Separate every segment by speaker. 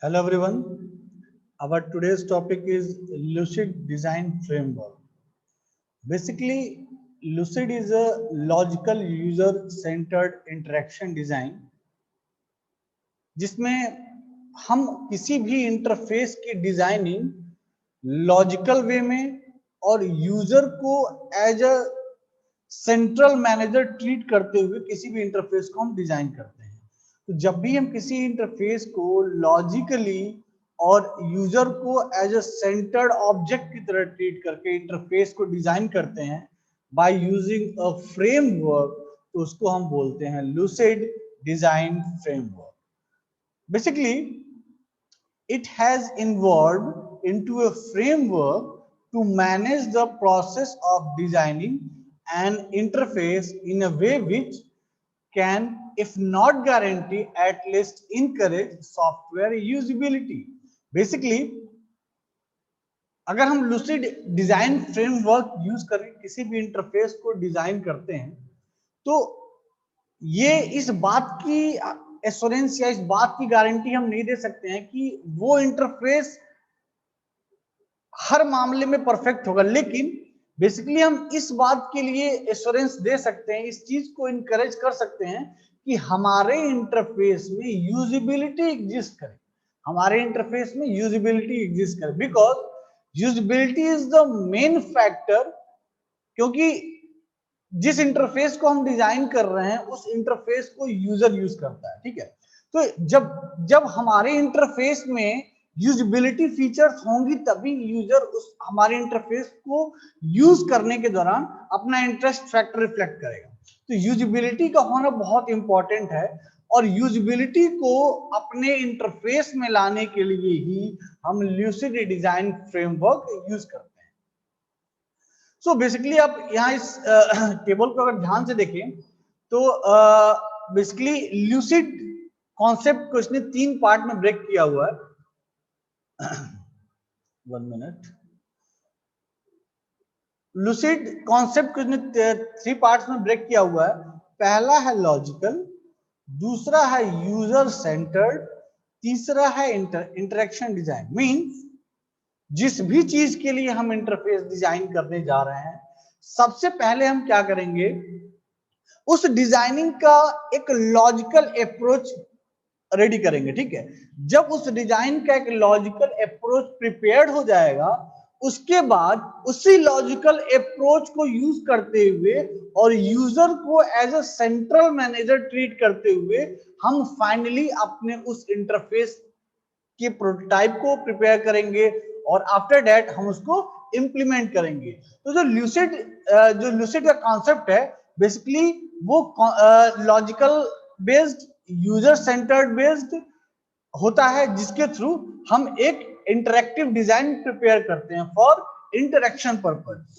Speaker 1: Hello everyone. Our today's topic is Lucid Design Framework. Basically, Lucid is a logical user-centered interaction design जिसमें हम किसी भी interface की designing logical वे में और यूजर को as a central manager treat करते हुए किसी भी इंटरफेस को हम डिजाइन करते हैं। तो जब भी हम किसी इंटरफेस को लॉजिकली और यूजर को एज अ सेंटर्ड ऑब्जेक्ट की तरह ट्रीट करके इंटरफेस को डिजाइन करते हैं बाय यूजिंग अ फ्रेमवर्क, तो उसको हम बोलते हैं lucid design framework. Basically, it has involved into a framework to manage the process of designing an interface in a way which can, if not guarantee, at least encourage software usability. Basically, अगर हम lucid design framework use करके किसी भी interface को design करते हैं तो ये इस बात की एश्योरेंस या इस बात की गारंटी हम नहीं दे सकते हैं कि वो इंटरफेस हर मामले में परफेक्ट होगा, लेकिन बेसिकली हम इस बात के लिए एश्योरेंस दे सकते हैं, इस चीज को इनकरेज कर सकते हैं कि हमारे इंटरफेस में यूजिबिलिटी एग्जिस्ट करे, हमारे इंटरफेस में यूजिबिलिटी एग्जिस्ट करे, because usability is the main factor. क्योंकि जिस इंटरफेस को हम डिजाइन कर रहे हैं उस इंटरफेस को यूजर यूज करता है, ठीक है। तो जब हमारे इंटरफेस में यूजेबिलिटी फीचर्स होंगी तभी यूजर उस हमारे इंटरफेस को यूज करने के दौरान अपना इंटरेस्ट फैक्टर रिफ्लेक्ट करेगा। तो यूजेबिलिटी का होना बहुत इंपॉर्टेंट है और यूजेबिलिटी को अपने इंटरफेस में लाने के लिए ही हम लूसिड डिजाइन फ्रेमवर्क यूज करते हैं। सो बेसिकली आप यहाँ इस टेबल को अगर ध्यान से देखें तो बेसिकली लूसिड कॉन्सेप्ट को इसने 3 पार्ट में ब्रेक किया हुआ है। 1 मिनट। लूसिड कॉन्सेप्ट को इसने 3 पार्ट्स में ब्रेक किया हुआ है। पहला है लॉजिकल, दूसरा है यूजर सेंटर्ड, तीसरा है इंटरेक्शन डिजाइन। मींस जिस भी चीज के लिए हम इंटरफेस डिजाइन करने जा रहे हैं सबसे पहले हम क्या करेंगे, उस डिजाइनिंग का एक लॉजिकल अप्रोच रेडी करेंगे, ठीक है। जब उस डिजाइन का एक लॉजिकल अप्रोच प्रिपेयर्ड हो जाएगा उसके बाद उसी लॉजिकल अप्रोच को यूज करते हुए और यूजर को as a central manager treat करते हुए हम फाइनली अपने उस इंटरफेस के प्रोटोटाइप को प्रिपेयर करेंगे और आफ्टर दैट हम उसको इंप्लीमेंट करेंगे। तो जो लूसिड का कॉन्सेप्ट है बेसिकली वो logical based, user centred based होता है, जिसके थ्रू हम एक इंटरैक्टिव डिजाइन प्रिपेयर करते हैं फॉर इंटरेक्शन पर्पस।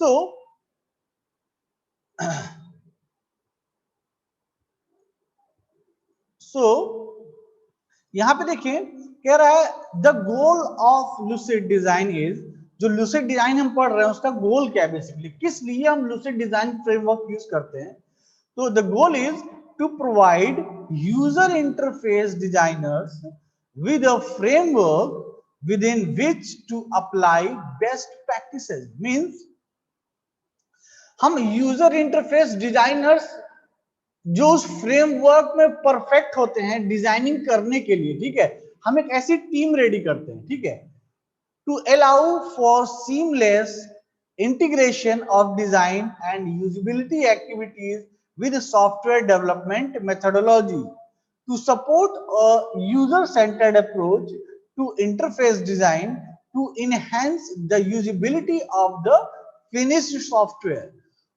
Speaker 1: सो यहां पे देखिए कह रहा है the goal of lucid design is, जो लूसिड डिजाइन हम पढ़ रहे हैं उसका गोल क्या है, बेसिकली किस लिए हम लूसिड डिजाइन फ्रेमवर्क यूज करते हैं। तो the goal is to provide user interface designers with a framework within which to apply best practices। means हम यूजर इंटरफेस डिजाइनर्स जो उस फ्रेमवर्क में परफेक्ट होते हैं डिजाइनिंग करने के लिए, ठीक है, हम एक ऐसी टीम रेडी करते हैं, ठीक है, to allow for seamless integration of design and usability activities with software development methodology to support a user-centered approach to interface design to enhance the usability of the finished software।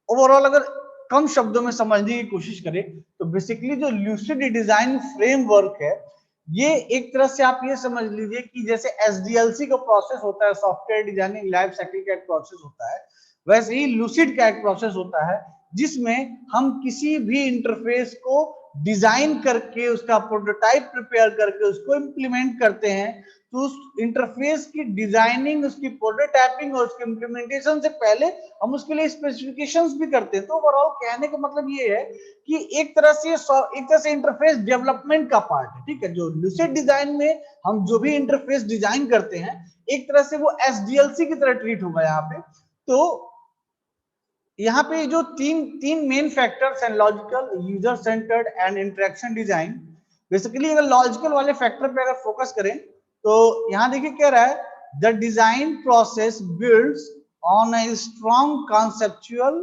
Speaker 1: Overall अगर कम शब्दों में समझने की कोशिश करें तो basically जो lucid design framework है ये एक तरह से आप ये समझ लीजिए कि जैसे SDLC का प्रोसेस होता है, सॉफ्टवेयर डिजाइनिंग लाइफ साइकिल का एक प्रोसेस होता है, वैसे ही लूसिड का एक प्रोसेस होता है जिसमें हम किसी भी इंटरफेस को डिजाइन करके, उसका प्रोटोटाइप प्रिपेयर करके उसको इम्प्लीमेंट करते हैं, तो उस इंटरफेस की डिजाइनिंग, उसकी प्रोटोटाइपिंग और उसके इम्प्लीमेंटेशन से पहले हम उसके लिए स्पेसिफिकेशंस भी करते हैं। तो ओवरऑल कहने का मतलब ये है कि एक तरह से इंटरफेस डेवलपमेंट का पार्ट है, ठीक है। जो लूसिड डिजाइन में हम जो भी इंटरफेस डिजाइन करते हैं, एक तरह से वो एसडीएलसी की तरह ट्रीट होगा यहाँ पे। तो यहाँ पे जो तीन मेन फैक्टर्स हैं, logical, user centred and interaction design. Basically अगर लॉजिकल वाले फैक्टर पे अगर फोकस करें तो यहाँ देखिए कह रहा है the design process builds on a strong conceptual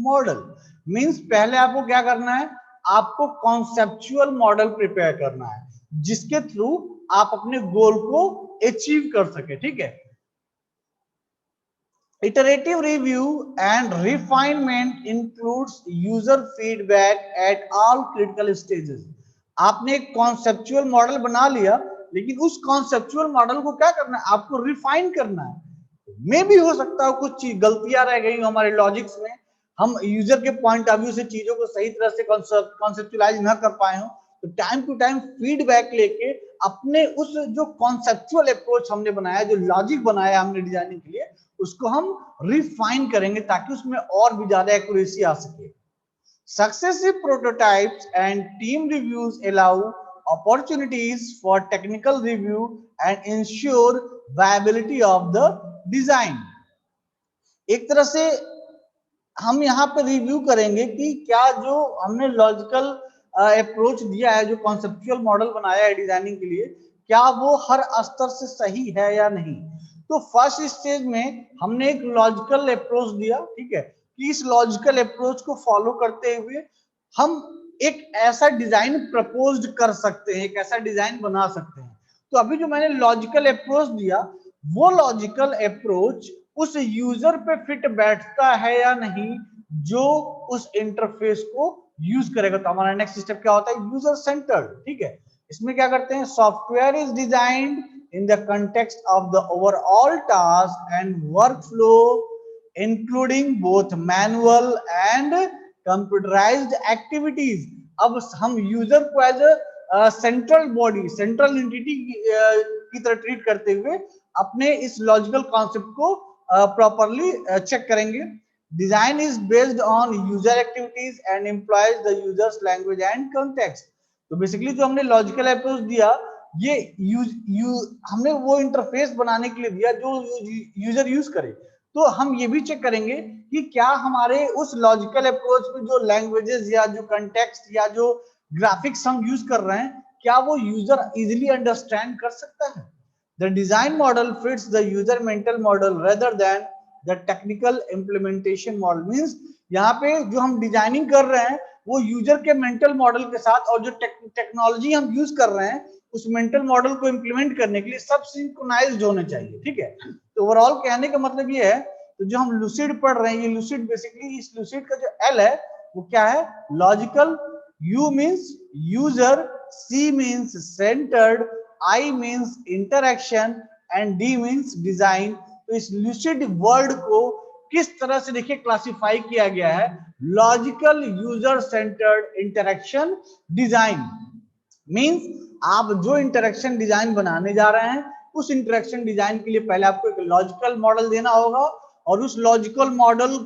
Speaker 1: model. Means पहले आपको क्या करना है, आपको कॉन्सेप्चुअल मॉडल प्रिपेयर करना है जिसके थ्रू आप अपने गोल को अचीव कर सके, ठीक है। Iterative review and refinement includes user feedback at all critical stages. आपने एक कॉन्सेप्चुअल मॉडल बना लिया, लेकिन उस कॉन्सेप्चुअल मॉडल को क्या करना है, आपको रिफाइन करना है। मे भी हो सकता है कुछ चीज गलतियां रह गई हमारे लॉजिक्स में, हम यूजर के पॉइंट ऑफ व्यू से चीजों को सही तरह से कॉन्सेप्चुअलाइज ना कर पाए हो, तो टाइम टू टाइम फीडबैक लेके अपने उस जो कॉन्सेप्चुअल अप्रोच हमने बनाया, जो लॉजिक बनाया हमने डिजाइनिंग के लिए, उसको हम रिफाइन करेंगे ताकि उसमें और भी ज्यादा एक्यूरेसी आ सके। Successive prototypes and team reviews allow opportunities for technical review and ensure viability of the design. एक तरह से हम यहाँ पे रिव्यू करेंगे कि क्या जो हमने लॉजिकल अप्रोच दिया है, जो कॉन्सेप्चुअल मॉडल बनाया है डिजाइनिंग के लिए, क्या वो हर स्तर से सही है या नहीं। तो फर्स्ट स्टेज में हमने एक लॉजिकल अप्रोच दिया, ठीक है, कि इस लॉजिकल अप्रोच को फॉलो करते हुए हम एक ऐसा डिजाइन प्रपोज कर सकते हैं, एक ऐसा डिजाइन बना सकते हैं। तो अभी जो मैंने लॉजिकल अप्रोच दिया, वो लॉजिकल अप्रोच उस यूजर पे फिट बैठता है या नहीं जो उस इंटरफेस को यूज करेगा। तो हमारा नेक्स्ट स्टेप क्या होता है, यूजर सेंटर्ड, ठीक है। इसमें क्या करते हैं, software is designed in the context of the overall task and workflow including both manual and computerized activities। अब हम यूजर को as a central body, central entity की तरह ट्रीट करते हुए अपने इस लॉजिकल कॉन्सेप्ट को प्रॉपरली चेक करेंगे। Design is based on user activities and employs the users language and context. तो बेसिकली जो हमने लॉजिकल अप्रोच दिया, ये हमने वो इंटरफेस बनाने के लिए दिया जो यूजर यूज करे। तो हम ये भी चेक करेंगे कि क्या हमारे उस लॉजिकल अप्रोच में जो लैंग्वेजेस या जो कंटेक्स्ट या जो ग्राफिक्स हम यूज कर रहे हैं, क्या वो यूजर इजीली अंडरस्टैंड कर सकता है। The design model fits the user mental model rather than the technical implementation model. Means यहाँ पे जो हम डिजाइनिंग कर रहे हैं वो यूजर के मेंटल मॉडल के साथ, और जो टेक्नोलॉजी हम यूज कर रहे हैं उस मेंटल मॉडल को इंप्लीमेंट करने के लिए सब सिंक्रोनाइज्ड होने चाहिए, ठीक है। तो ओवरऑल कहने का मतलब ये है, तो जो हम लूसिड पढ़ रहे हैं, ये लूसिड बेसिकली, इस लूसिड का जो एल है वो क्या है, logical, U means user, C means centred, I means interaction and D means design. तो इस लूसिड वर्ड को किस तरह से देखिए क्लासिफाई किया गया है, logical, user centred, interaction, design. Means आप जो इंटरेक्शन डिजाइन बनाने जा रहे हैं, उस इंटरेक्शन डिजाइन के लिए पहले आपको एक लॉजिकल मॉडल देना होगा, और उस लॉजिकल मॉडल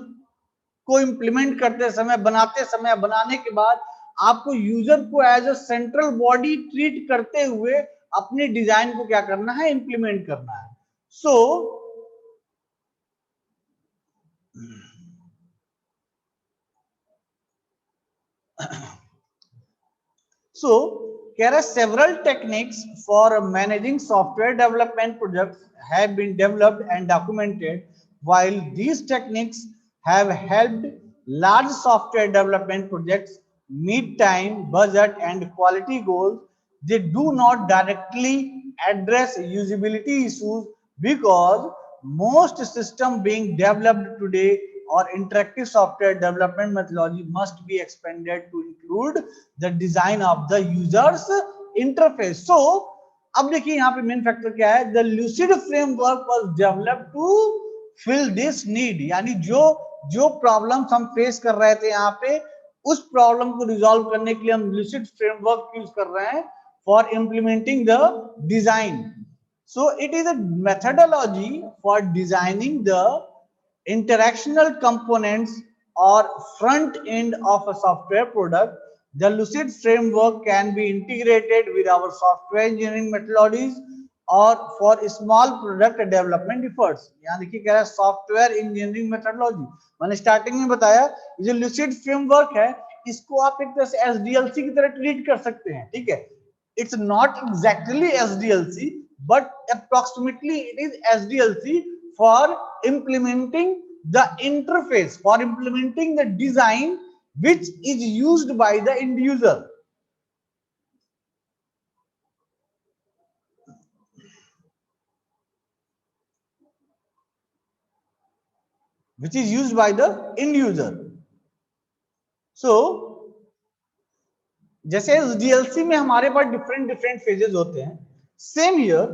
Speaker 1: को इंप्लीमेंट करते समय, बनाते समय, बनाने के बाद आपको यूजर को as a central body treat करते हुए अपने डिजाइन को क्या करना है, इंप्लीमेंट करना है। There are several techniques for managing software development projects have been developed and documented. While these techniques have helped large software development projects meet time, budget, and quality goals, they do not directly address usability issues because most systems being developed today or interactive software development methodology must be expanded to include the design of the user's interface. So अब देखिए यहाँ पे main factor क्या है, the lucid framework was developed to fill this need। यानी जो problems हम face कर रहे थे यहाँ पे, उस प्रॉब्लम को रिजॉल्व करने के लिए हम लुसिड फ्रेमवर्क यूज कर रहे हैं for implementing the design. So it is a methodology for designing the interactional components or front end of a software product. The Lucid framework can be integrated with our software engineering methodologies or for small product development efforts. यहाँ देखिए कह रहा है software engineering methodology. मैंने starting में बताया ये जो लुसिड फ्रेमवर्क है इसको आप एक तरह से एसडीएलसी की तरह ट्रीट कर सकते हैं. ठीक है, it's not exactly SDLC but approximately it is SDLC for implementing the interface, for implementing the design which is used by the end user. Which is used by the end user. So जैसे SDLC में हमारे पास different phases होते हैं, same here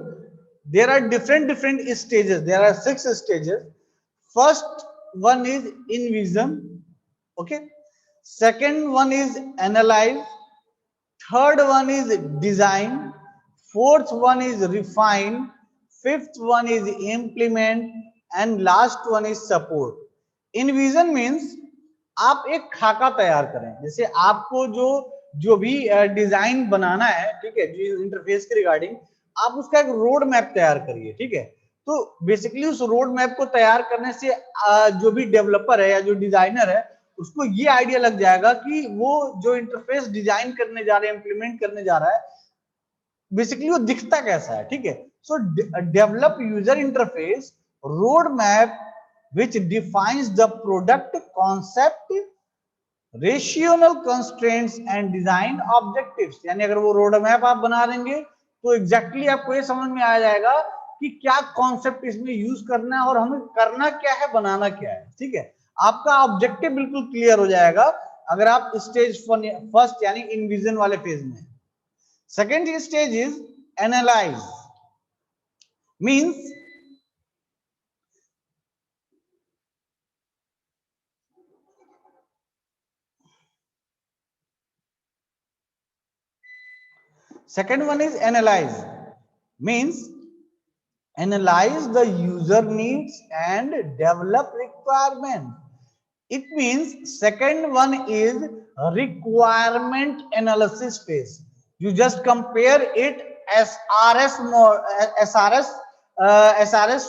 Speaker 1: there are different stages. There are 6 stages. First one is envision, okay. Second one is analyze. Third one is design. Fourth one is refine. Fifth one is implement and last one is support. Envision means आप एक खाका तैयार करें. जैसे आपको जो भी design बनाना है, ठीक है, जो इंटरफेस के रिगार्डिंग आप उसका एक रोड मैप तैयार करिए. ठीक है, तो बेसिकली उस रोड मैप को तैयार करने से जो भी डेवलपर है या जो डिजाइनर है उसको ये आइडिया लग जाएगा कि वो जो इंटरफेस डिजाइन करने जा रहे हैं, इंप्लीमेंट करने जा रहा है, बेसिकली वो दिखता कैसा है. ठीक है, सो develop user interface road map which defines the product concept, rational constraints and design objectives. यानी अगर वो रोड मैप आप बना देंगे तो एग्जैक्टली आपको ये समझ में आ जाएगा कि क्या कॉन्सेप्ट इसमें यूज करना है और हमें करना क्या है, बनाना क्या है. ठीक है, आपका ऑब्जेक्टिव बिल्कुल क्लियर हो जाएगा अगर आप स्टेज फर्स्ट यानी इनविजन वाले फेज में. Second stage is analyse. Means second one is analyze. Means analyze the user needs and develop requirement. It means second one is requirement analysis phase. You just compare it as SRS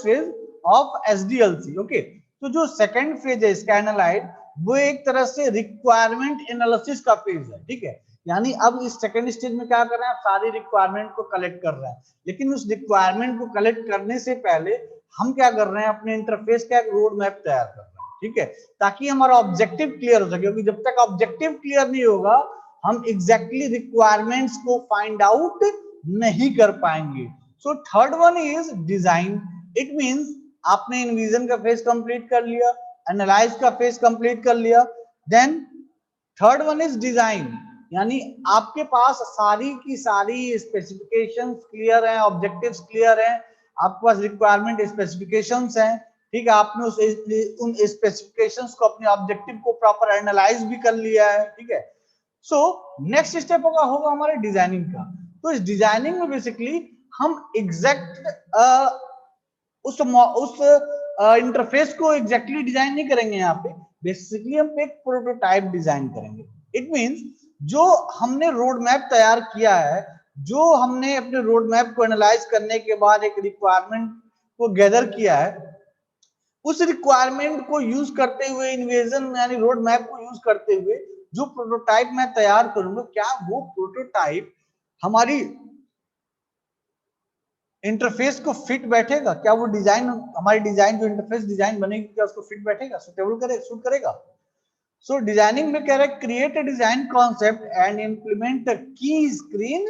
Speaker 1: phase of SDLC. Okay, तो जो second phase है इसका analyze वो एक तरह से requirement analysis का phase है. ठीक है, यानी अब इस सेकंड स्टेज में क्या कर रहे हैं, सारी रिक्वायरमेंट को कलेक्ट कर रहे हैं. लेकिन उस रिक्वायरमेंट को कलेक्ट करने से पहले हम क्या कर रहे हैं, अपने इंटरफेस का एक रोड मैप तैयार कर रहे हैं. ठीक है, ताकि हमारा ऑब्जेक्टिव क्लियर हो सके. क्योंकि जब तक ऑब्जेक्टिव क्लियर नहीं होगा हम एग्जैक्टली रिक्वायरमेंट्स को फाइंड आउट नहीं कर पाएंगे. So third one is design. It means आपने इनविजन का फेज कंप्लीट कर लिया, एनालाइज का फेज कंप्लीट कर लिया, then third one is design. यानी आपके पास सारी की सारी स्पेसिफिकेशंस क्लियर हैं, ऑब्जेक्टिव्स क्लियर हैं, आपके पास रिक्वायरमेंट स्पेसिफिकेशंस हैं. ठीक है, आपने उन स्पेसिफिकेशंस को, अपने ऑब्जेक्टिव को प्रॉपर एनालाइज भी कर लिया है. ठीक है, सो नेक्स्ट स्टेप होगा हमारे डिजाइनिंग का. तो इस डिजाइनिंग में बेसिकली हम एग्जैक्ट उस इंटरफेस को एग्जैक्टली डिजाइन नहीं करेंगे. यहाँ पे बेसिकली हम एक प्रोटोटाइप डिजाइन करेंगे. इट मींस जो हमने रोड मैप तैयार किया है, जो हमने अपने रोड मैप को एनालाइज करने के बाद एक रिक्वायरमेंट को गैदर किया है, उस रिक्वायरमेंट को यूज करते हुए, इन्वेजन यानी रोड मैप को यूज करते हुए जो प्रोटोटाइप मैं तैयार करूंगा, क्या वो प्रोटोटाइप हमारी इंटरफेस को फिट बैठेगा? क्या वो डिजाइन, हमारी डिजाइन जो इंटरफेस डिजाइन बनेगी, क्या उसको फिट बैठेगा, सूटेबल करेगा, सूट करेगा? सो डिजाइनिंग में कह रहा है create a design concept and implement the key screen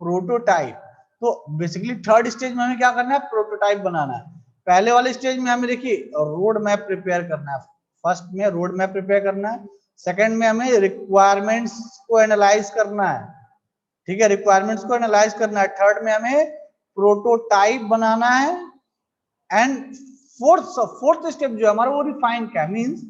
Speaker 1: prototype. तो बेसिकली थर्ड स्टेज में हमें क्या करना है, प्रोटोटाइप बनाना है. पहले वाले स्टेज में हमें देखिए रोड मैप प्रिपेयर करना है. फर्स्ट में रोड मैप प्रिपेयर करना है, सेकंड में हमें रिक्वायरमेंट्स को एनालाइज करना है. ठीक है, रिक्वायरमेंट्स को एनालाइज करना है. थर्ड में हमें प्रोटोटाइप बनाना है. एंड फोर्थ स्टेप जो हमारा वो रिफाइन का मींस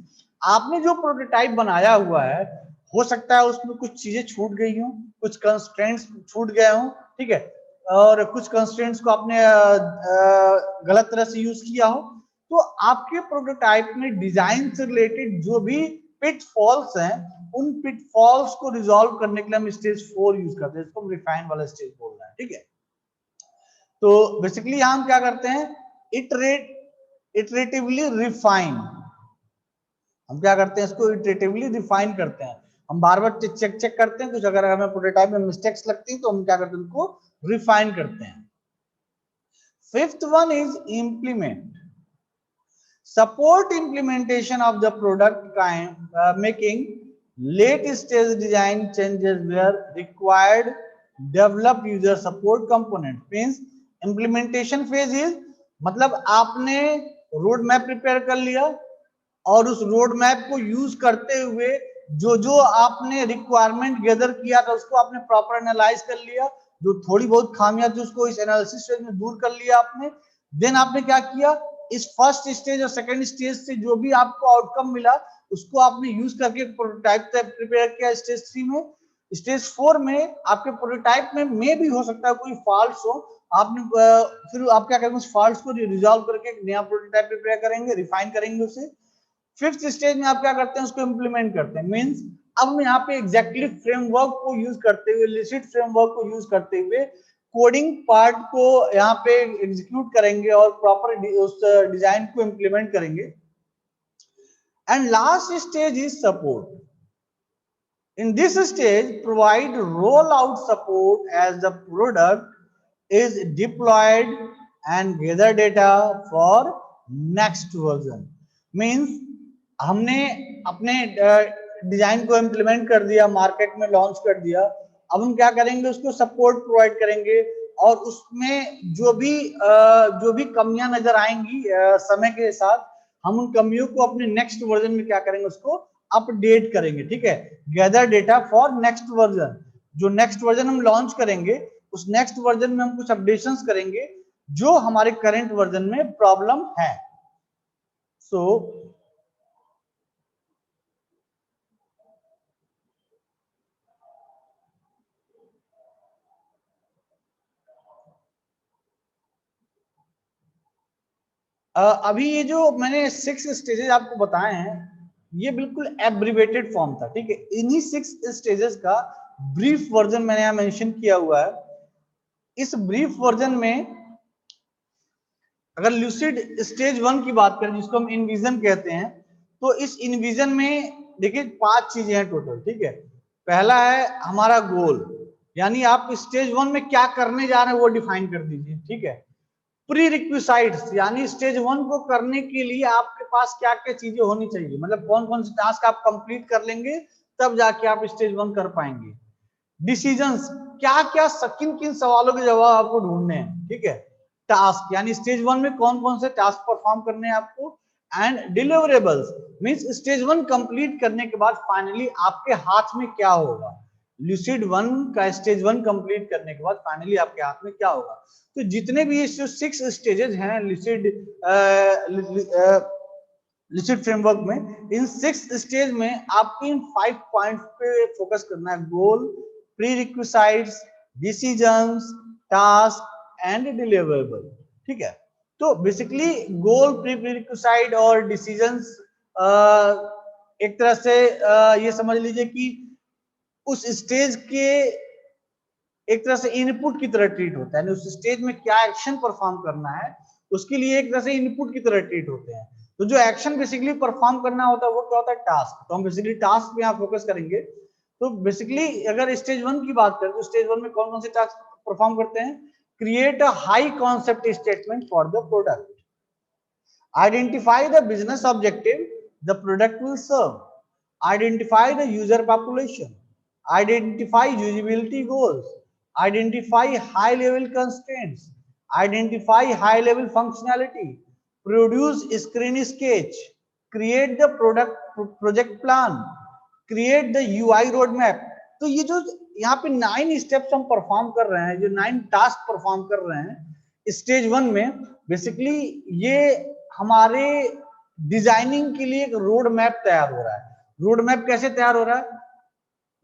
Speaker 1: आपने जो प्रोटोटाइप बनाया हुआ है हो सकता है उसमें कुछ चीजें छूट गई हों, कुछ कंस्ट्रेंट्स छूट गए हों, ठीक है, और कुछ कंस्ट्रेंट्स को आपने गलत तरह से यूज किया हो। तो आपके प्रोटोटाइप में डिजाइन से रिलेटेड जो भी पिटफॉल्स हैं, उन पिटफॉल्स को रिजॉल्व करने के लिए हम स्टेज 4 यूज करते हैं, इसको हम रिफाइन वाला स्टेज बोल रहे हैं, ठीक है। तो बेसिकली यहां हम क्या करते हैं, इटरेटिवली रिफाइन, हम क्या करते हैं, इसको इटरेटिवली रिफाइन करते हैं। हम बार बार चेक करते हैं, कुछ अगर हमें प्रोटोटाइप में मिस्टेक्स लगती हैं तो हम क्या करते हैं, उनको रिफाइन करते हैं। Fifth one is implement, support implementation of the product kind, making late stage design changes where required, develop user support component। means implementation phase is मतलब आपने रोड मैप प्रिपेयर कर लिया और उस रोड मैप को use करते हुए जो जो आपने रिक्वायरमेंट गैदर किया था उसको आपने प्रॉपर एनालाइज कर लिया, जो थोड़ी बहुत खामियां थी उसको इस एनालिसिस स्टेज में दूर कर लिया आपने। देन आपने क्या किया, इस फर्स्ट स्टेज और सेकंड स्टेज से जो भी आपको आउटकम मिला उसको आपने यूज करके प्रोटोटाइप प्रिपेयर किया स्टेज 3 में। स्टेज 4 में आपके प्रोटोटाइप में भी हो सकता है कोई फॉल्ट्स हो, आपने फिर आप क्या करेंगे, उस फॉल्ट्स को रिजॉल्व करके एक नया प्रोटोटाइप प्रिपेयर करेंगे, रिफाइन करेंगे उसे। फिफ्थ स्टेज में आप क्या करते हैं, उसको इंप्लीमेंट करते हैं। मींस अब हम यहाँ पे एग्जैक्टली फ्रेमवर्क को यूज करते हुए, लिसिट फ्रेमवर्क को यूज करते हुए कोडिंग पार्ट को यहाँ पे एग्जीक्यूट करेंगे और प्रॉपर उस डिजाइन को इंप्लीमेंट करेंगे। And last stage is support. In this stage provide roll out support as the product is deployed and gather data for next version. Means हमने अपने डिजाइन को इंप्लीमेंट कर दिया, मार्केट में लॉन्च कर दिया, अब हम क्या करेंगे, उसको सपोर्ट प्रोवाइड करेंगे और उसमें जो भी कमियां नजर आएंगी समय के साथ, हम उन कमियों को अपने नेक्स्ट वर्जन में क्या करेंगे, उसको अपडेट करेंगे, ठीक है। Gather data for next version, जो नेक्स्ट वर्जन हम लॉन्च करेंगे उस नेक्स्ट वर्जन में हम कुछ अपडेशंस करेंगे जो हमारे करंट वर्जन में प्रॉब्लम है। सो अभी ये जो मैंने 6 स्टेजेस आपको बताए हैं ये बिल्कुल एब्रिवेटेड फॉर्म था, ठीक है। इन्हीं 6 स्टेजेस का ब्रीफ वर्जन मैंने यहाँ मेंशन किया हुआ है। इस ब्रीफ वर्जन में अगर ल्यूसिड स्टेज 1 की बात करें जिसको हम इनविजन कहते हैं, तो इस इनविजन में देखिए 5 चीजें हैं टोटल, ठीक है। पहला है हमारा गोल, यानी आप स्टेज 1 में क्या करने जा रहे हैं वो डिफाइन कर दीजिए, ठीक है। प्री रिक्विसाइट्स, यानी स्टेज 1 को करने के लिए आपके पास क्या क्या चीजें होनी चाहिए, मतलब कौन कौन से टास्क आप कंप्लीट कर लेंगे तब जाके आप स्टेज 1 कर पाएंगे। डिसीजंस, क्या क्या किन किन सवालों के जवाब आपको ढूंढने हैं, ठीक है। टास्क, यानी स्टेज 1 में कौन कौन से टास्क परफॉर्म करने हैं आपको। And deliverables, means stage 1 complete करने के बाद फाइनली आपके हाथ में क्या होगा। ल्यूसिड 1 का स्टेज 1 कंप्लीट करने के बाद फाइनली आपके हाथ में क्या होगा। तो जितने भी जो 6 स्टेजेस हैं लिसिड फ्रेमवर्क में, इन 6 स्टेज में आपको इन 5 पॉइंट्स पे फोकस करना है। Goal, prerequisites, decisions, task and deliverable, ठीक है। तो बेसिकली गोल, प्री रिक्विसाइट और डिसीजंस एक तरह से ये समझ लीजिए कि उस स्टेज के एक तरह से इनपुट की तरह ट्रीट होता है, उस स्टेज में क्या एक्शन परफॉर्म करना है उसके लिए एक तरह से इनपुट की तरह ट्रीट होते हैं। तो जो एक्शन बेसिकली परफॉर्म करना होता है वो क्या होता है, टास्क। तो हम बेसिकली टास्क पे यहाँ फोकस करेंगे। तो बेसिकली अगर स्टेज 1 की बात करें तो स्टेज 1 में कौन कौन से टास्क परफॉर्म करते हैं। Create a high concept statement for the product, identify the business objective the product will serve, identify the user population, identify usability goals, identify high level constraints, identify high level functionality, produce screen sketch, create the project plan, create the UI roadmap। तो ये जो यहाँ पे 9 steps हम perform कर रहे हैं, जो 9 टास्क परफॉर्म कर रहे हैं स्टेज 1 में, बेसिकली ये हमारे डिजाइनिंग के लिए एक रोड मैप तैयार हो रहा है। रोड मैप कैसे तैयार हो रहा है,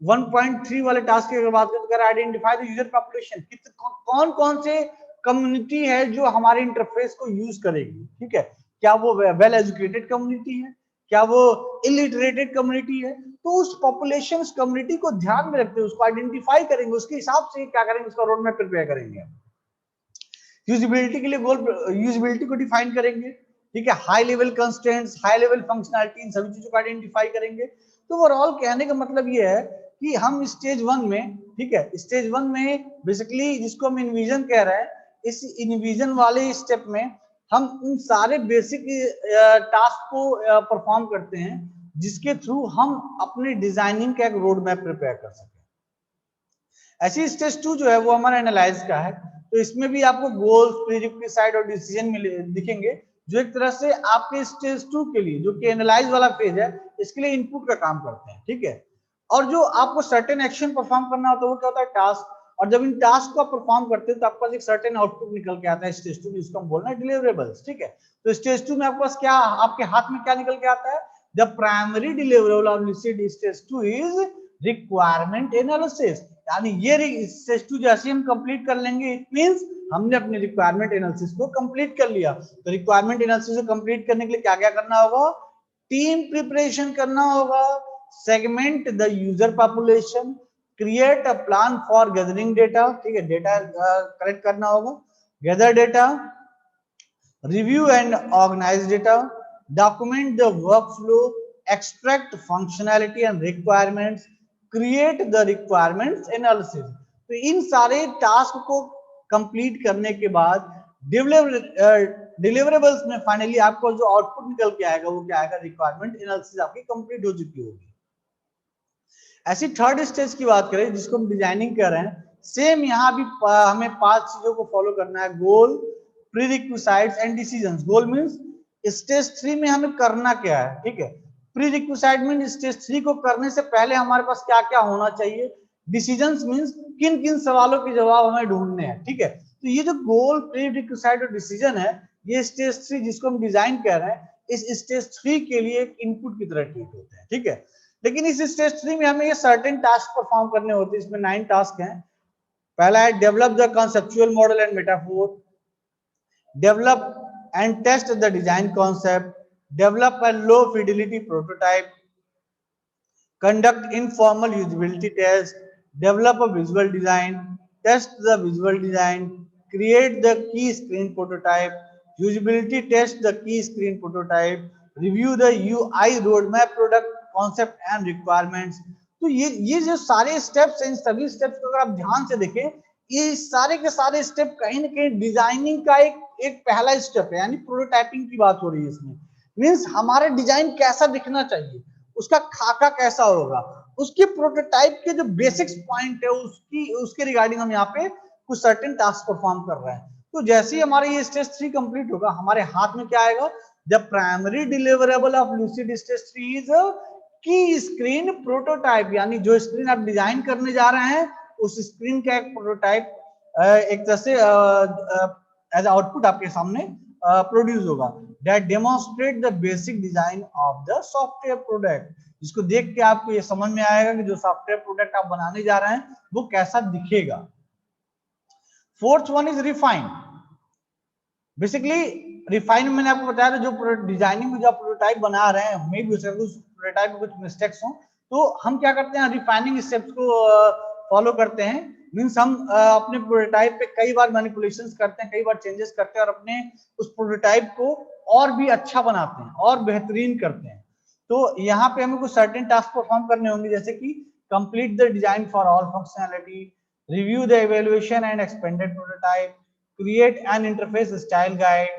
Speaker 1: 1.3 वाले टास्क की अगर बात करें, आइडेंटिफाई द यूजर पॉपुलेशन, कौन कौन से कम्युनिटी है जो हमारे इंटरफेस को यूज करेगी, ठीक है, क्या वो वेल एजुकेटेड कम्युनिटी है, क्या वो इलिटरेटेड कम्युनिटी है, तो उस पॉपुलेशन कम्युनिटी को ध्यान में रखते हुए उसको आइडेंटिफाई करेंगे, उसके हिसाब से क्या करेंगे, उसका रोड मैप प्रिपेयर करेंगे। यूजिबिलिटी के लिए गोल, यूजिबिलिटी को डिफाइन करेंगे, ठीक है, high level constraints, high level functionality, इन सभी चीजों को आइडेंटिफाई करेंगे। तो ओवरऑल कहने का मतलब ये है कि हम स्टेज 1 में, ठीक है, स्टेज 1 में बेसिकली जिसको हम इन्विजन कह रहे हैं, इस इन्विजन वाले स्टेप में हम उन सारे बेसिक टास्क को परफॉर्म करते हैं जिसके थ्रू हम अपने डिजाइनिंग का एक रोड मैप प्रिपेयर कर सकें। ऐसी स्टेज 2 जो है वो हमारा एनालाइज का है, तो इसमें भी आपको गोल्स, प्रीरिक्विजिट और डिसीजन दिखेंगे, जो एक तरह से आपके स्टेज 2 के लिए, जो कि एनालाइज वाला फेज है, इसके लिए इनपुट का काम करते हैं, ठीक है। और जो आपको सर्टेन एक्शन परफॉर्म करना होता है वो क्या होता है, टास्क, और जब इन टास्क को आप परफॉर्म करते हैं तो आपके पास एक सर्टेन आउटपुट निकल के आता है स्टेज 2 में, जिसको हम बोलना है डिलीवरेबल्स, ठीक है। तो स्टेज 2 में आपके पास क्या, आपके हाथ में क्या निकल के आता है, the primary deliverable of stage 2 is requirement analysis, यानी ये स्टेज 2 जैसे हम कंप्लीट कर लेंगे, इट मींस हमने अपने रिक्वायरमेंट एनालिसिस को कंप्लीट कर लिया। तो रिक्वायरमेंट एनालिसिस को कंप्लीट करने के लिए क्या क्या करना होगा, टीम प्रिपरेशन करना होगा, segment the user population, create a plan for gathering data, ठीक है, डेटा कलेक्ट करना होगा, gather data, review and organize data, document the workflow, extract functionality and requirements, create the requirements analysis। तो इन सारे task को complete करने के बाद डिलीवरेबल्स में फाइनली आपको जो आउटपुट निकल के आएगा वो क्या आएगा, रिक्वायरमेंट एनालिसिस आपकी कंप्लीट हो चुकी होगी। ऐसी थर्ड स्टेज की बात करें जिसको हम डिजाइनिंग कर रहे हैं, सेम यहाँ भी हमें 5 चीजों को फॉलो करना है, goal, prerequisites and decisions. Goal means stage 3 में हमें करना क्या है, ठीक है, प्रीरिक्विजिट मींस स्टेज 3 को करने से पहले हमारे पास क्या क्या होना चाहिए, डिसीजंस मींस किन किन सवालों के जवाब हमें ढूंढने हैं, ठीक है। तो ये जो गोल, प्रीरिक्विजिट और डिसीजन है, ये स्टेज 3 जिसको हम डिजाइन कर रहे हैं, इस स्टेज 3 के लिए एक इनपुट की तरह ट्रीट होते हैं, ठीक है। लेकिन इस स्टेज 3 में हमें ये सर्टेन टास्क परफॉर्म करने होते हैं, इसमें 9 टास्क हैं। पहला है develop the conceptual model and metaphor, develop and test the design concept, develop a low fidelity prototype, conduct informal usability test, develop a visual design, test the visual design, create the key screen prototype, usability test the key screen prototype, review the UI roadmap, product concept and requirements। तो ये जो सारे steps हैं, इन सभी steps को अगर आप ध्यान से देखें, ये सारे के सारे स्टेप कहीं ना कहीं डिजाइनिंग का एक पहला स्टेप है, यानी प्रोटोटाइपिंग की बात हो रही है इसमें। मींस हमारे डिजाइन कैसा दिखना चाहिए, उसका खाका कैसा होगा, उसके प्रोटोटाइप के जो बेसिक्स पॉइंट है उसके रिगार्डिंग हम यहाँ पे कुछ सर्टेन टास्क परफॉर्म कर रहे हैं। तो जैसे ही हमारा ये स्टेज 3 कंप्लीट होगा, हमारे हाथ में क्या आएगा, the primary deliverable of lucid stage 3 is की स्क्रीन प्रोटोटाइप, यानी जो स्क्रीन आप डिजाइन करने जा रहे हैं उस स्क्रीन का एक प्रोटोटाइप एक तरह से एज आउटपुट आपके सामने प्रोड्यूस होगा, that demonstrate the basic design of the software product, जिसको देख के आपको ये समझ में आएगा कि जो सॉफ्टवेयर प्रोडक्ट आप बनाने जा रहे हैं वो कैसा दिखेगा। Fourth one is refine. Basically refine मैंने आपको बताया था, जो डिजाइनिंग में जो प्रोटोटाइप बना रहे हैं, मे भी उस प्रोटोटाइप में कुछ मिस्टेक्स हो, तो हम क्या करते हैं, रिफाइनिंग स्टेप्स को फॉलो करते हैं। मींस हम अपने प्रोटोटाइप पे कई बार मैनिपुलेशंस करते हैं, कई बार चेंजेस करते हैं और अपने उस प्रोटोटाइप को और भी अच्छा बनाते हैं और बेहतरीन करते हैं। तो यहाँ पे हमें कुछ सर्टेन टास्क परफॉर्म करने होंगे, जैसे कि complete the design for all functionality, review the evaluation and expanded prototype, create an interface style guide,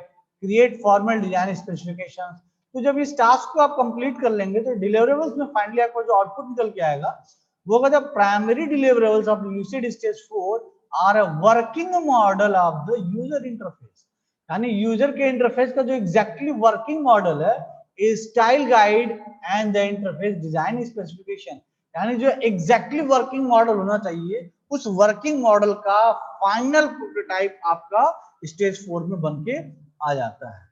Speaker 1: create formal design specifications. तो जब इस टास्क को आप कंप्लीट कर लेंगे तो डिलीवरेबल्स में फाइनली आपको जो आउटपुट निकल के आएगा वो होगा, the primary deliverables of lucid stage 4 are a working model of the user interface, यानी यूजर के इंटरफेस का जो एग्जैक्टली वर्किंग मॉडल है, style guide and the interface design specification, यानी जो एग्जैक्टली वर्किंग मॉडल होना चाहिए उस वर्किंग मॉडल का फाइनल प्रोटोटाइप आपका स्टेज 4 में बनके आ जाता है।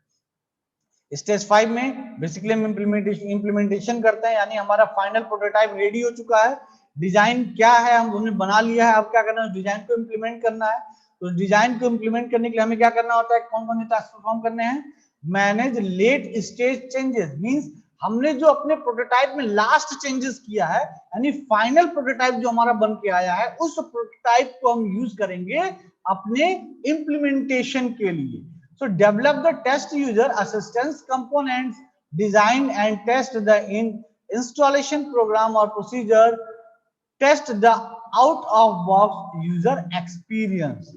Speaker 1: स्टेज 5 में बेसिकली हम इंप्लीमेंटेशन करते हैं, यानी हमारा फाइनल प्रोटोटाइप रेडी हो चुका है, डिजाइन क्या है हमने बना लिया है, अब क्या करना है, डिजाइन को इम्प्लीमेंट करना है। तो डिजाइन को इम्प्लीमेंट करने के लिए हमें क्या करना होता है, कौन कौन से टास्क परफॉर्म करने हैं, manage late stage changes, means हमने जो अपने प्रोटोटाइप में लास्ट चेंजेस किया है, यानी फाइनल प्रोटोटाइप जो हमारा बन के आया है, उस प्रोटोटाइप को हम यूज करेंगे अपने इंप्लीमेंटेशन के लिए। So develop the test user assistance components, design and test the installation program और procedure, test the out of box user experience.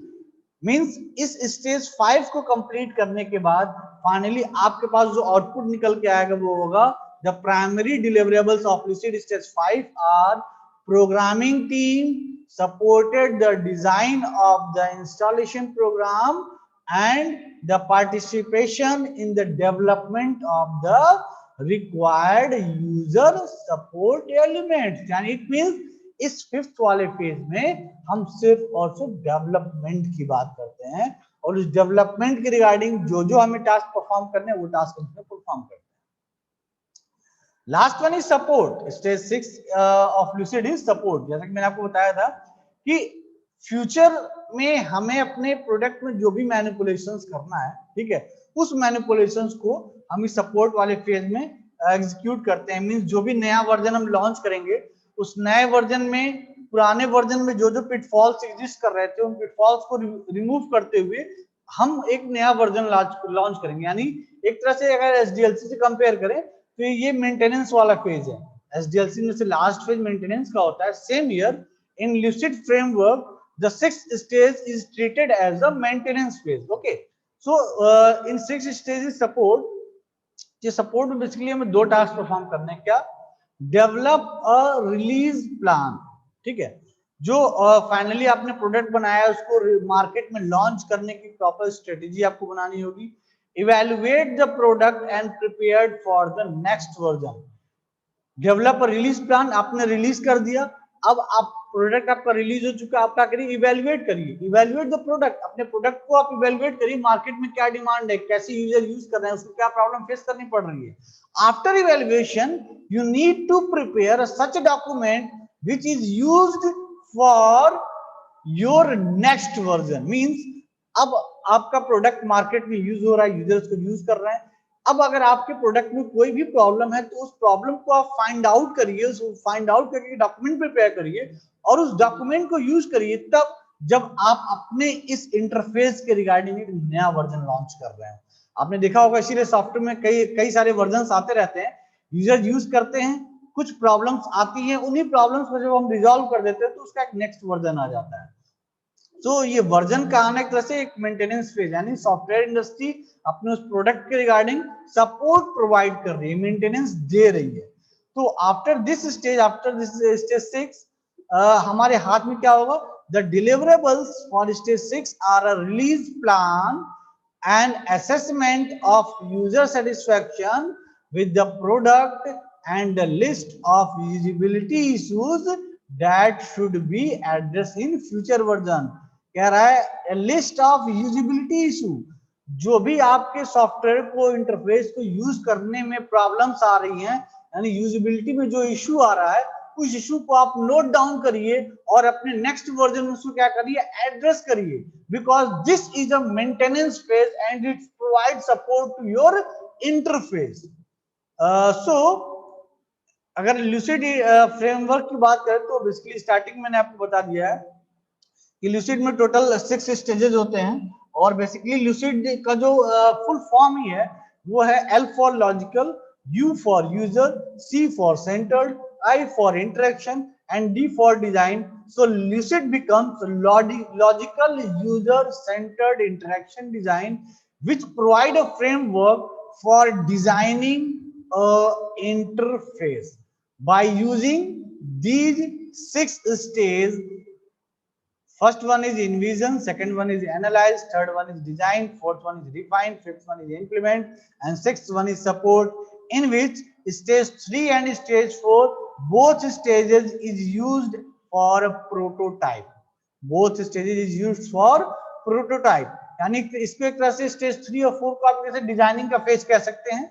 Speaker 1: Means इस स्टेज 5 को कंप्लीट करने के बाद फाइनली आपके पास जो आउटपुट निकल के आएगा वो होगा the primary deliverables of lucid stage 5 R programming team supported the design of the installation program and the participation in the development of the required user support elements। यानी इट मींस इस 5th वाले phase में हम सिर्फ और सिर्फ development की बात करते हैं, और उस डेवलपमेंट के रिगार्डिंग जो जो हमें टास्क परफॉर्म करने हैं वो टास्क हम परफॉर्म करते हैं। Last one is support. Stage 6 of lucid is support. जैसा कि मैंने आपको बताया था कि फ्यूचर में हमें अपने प्रोडक्ट में जो भी मैनिपुलेशंस करना है, ठीक है, उस मैनिपुलेशंस को हम इस सपोर्ट वाले फेज में एग्जीक्यूट करते हैं। मींस जो भी नया वर्जन हम लॉन्च करेंगे, उस नए वर्जन में पुराने वर्जन में जो जो पिटफॉल्स एग्जिस्ट कर रहे थे, उन पिटफॉल्स को रिमूव करते हुए हम एक नया वर्जन लॉन्च करेंगे। यानी एक तरह से अगर एसडीएलसी से कंपेयर करें तो ये मेंटेनेंस वाला फेज है। एसडीएलसी में से लास्ट फेज मेंटेनेंस का होता है। Same year in lucid framework the 6th stage is treated as the maintenance phase. Okay, so in 6 stages support, ये सपोर्ट में बेसिकली हमें 2 टास्क परफॉर्म करने हैं। क्या, डेवलप अ रिलीज प्लान, ठीक है, जो फाइनली आपने प्रोडक्ट बनाया है उसको मार्केट में लॉन्च करने की प्रॉपर स्ट्रेटेजी आपको बनानी होगी। Evaluate the product and prepared for the next version. Develop release plan, आपने रिलीज कर दिया, अब आप प्रोडक्ट आपका रिलीज हो चुका, आप क्या करिए, इवैल्यूएट करिए। इवैल्यूएट द प्रोडक्ट, अपने प्रोडक्ट को आप इवैल्यूएट करिए, मार्केट में क्या डिमांड है, कैसे यूजर यूज कर रहे हैं, उसको क्या प्रॉब्लम फेस करनी पड़ रही है। After evaluation you need to prepare such document which is used for your next version. Means अब आपका प्रोडक्ट मार्केट में यूज हो रहा है, यूजर्स को यूज कर रहे हैं। अब अगर आपके प्रोडक्ट में कोई भी प्रॉब्लम है तो उस प्रॉब्लम को आप फाइंड आउट करिए, उस फाइंड आउट करके डॉक्यूमेंट प्रिपेयर करिए और उस डॉक्यूमेंट को यूज करिए तब जब आप अपने इस इंटरफेस के रिगार्डिंग एक नया वर्जन लॉन्च कर रहे हैं। आपने देखा होगा इसीलिए सॉफ्टवेयर में कई सारे वर्जन आते रहते हैं, यूजर यूज करते हैं, कुछ प्रॉब्लम्स आती हैं, उन्हीं प्रॉब्लम्स को जब हम रिजॉल्व कर देते हैं तो उसका एक नेक्स्ट वर्जन आ जाता है। तो ये वर्जन का आना एक तरह से एक मेंटेनेंस फेज, यानी सॉफ्टवेयर इंडस्ट्री अपने उस प्रोडक्ट के रिगार्डिंग सपोर्ट प्रोवाइड कर रही है, मेंटेनेंस दे रही है। तो आफ्टर दिस स्टेज 6 हमारे हाथ में क्या होगा, the deliverables for stage 6 are a release plan and assessment of user satisfaction with the product and the list of usability issues that should be addressed in future version. कह रहा है list of usability issue, जो भी आपके software को interface को use करने में प्रॉब्लम्स आ रही हैं, यानी यूजिबिलिटी में जो इशू आ रहा है उस इशू को आप नोट डाउन करिए और अपने नेक्स्ट वर्जन में उसको क्या करिए, एड्रेस करिए, because this is a maintenance phase and it provide support to your interface. So अगर लूसिड फ्रेमवर्क की बात करें तो बेसिकली स्टार्टिंग मैंने आपको बता दिया है कि लूसिड में टोटल 6 स्टेजेस होते हैं और बेसिकली लूसिड का जो फुल फॉर्म ही है वो है L for logical, U for user, C for centred, I for interaction and D for design. So lucid becomes logical user centred interaction design which provide a framework for designing a interface by using these 6 stages. First one is envision, second one is analyze, third one is design, fourth one is refine, fifth one is implement, and sixth one is support, in which stage 3 and stage 4 both stages is used for a prototype. Both stages is used for prototype, यानी इसको एक तरह से stage 3 और 4 को आप कैसे designing का फेज कह सकते हैं,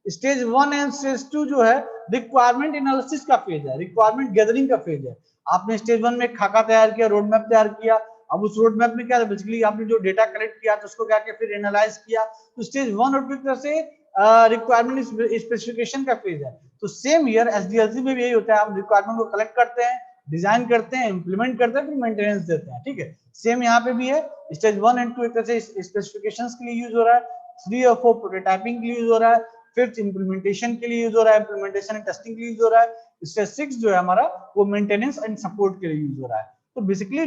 Speaker 1: स्टेज 1 एंड स्टेज 2 जो है रिक्वायरमेंट एनालिसिस का फेज है, रिक्वायरमेंट गैदरिंग का फेज है। आपने स्टेज 1 में खाका तैयार किया, रोड मैप तैयार किया, अब उस रोड मैप में क्या बेसिकली आपने जो डेटा कलेक्ट किया तो उसको क्या किया, फिर एनालाइज किया। तो स्टेज 1 और 2 तरह से रिक्वायरमेंट स्पेसिफिकेशन का फेज है। तो सेम हियर एसडीएलसी में भी यही होता है, हम रिक्वायरमेंट को कलेक्ट करते हैं, डिजाइन करते हैं, इंप्लीमेंट करते हैं, फिर मेंटेनेंस देते हैं, ठीक है। सेम यहाँ पे भी है, स्टेज 1 एंड 2 एक तरह से स्पेसिफिकेशंस के लिए यूज हो रहा है, 3 और 4 प्रोटोटाइपिंग के लिए यूज हो रहा है, 5th इंप्लीमेंटेशन के लिए यूज हो रहा है, इंप्लीमेंटेशन एंड टेस्टिंग के लिए यूज हो रहा है, स्टेज 6 जो है हमारा वो मेंटेनेंस एंड सपोर्ट के लिए यूज हो रहा है। तो बेसिकली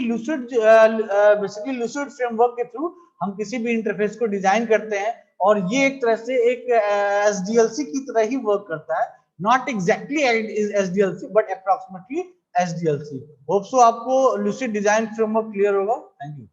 Speaker 1: लूसिड फ्रेमवर्क के थ्रू हम किसी भी इंटरफेस को डिजाइन करते हैं और ये एक तरह से एक एसडीएलसी की तरह ही वर्क करता है, not exactly SDLC but approximately SDLC. Hope so आपको लूसिड डिजाइन फ्रेमवर्क क्लियर होगा। Thank you.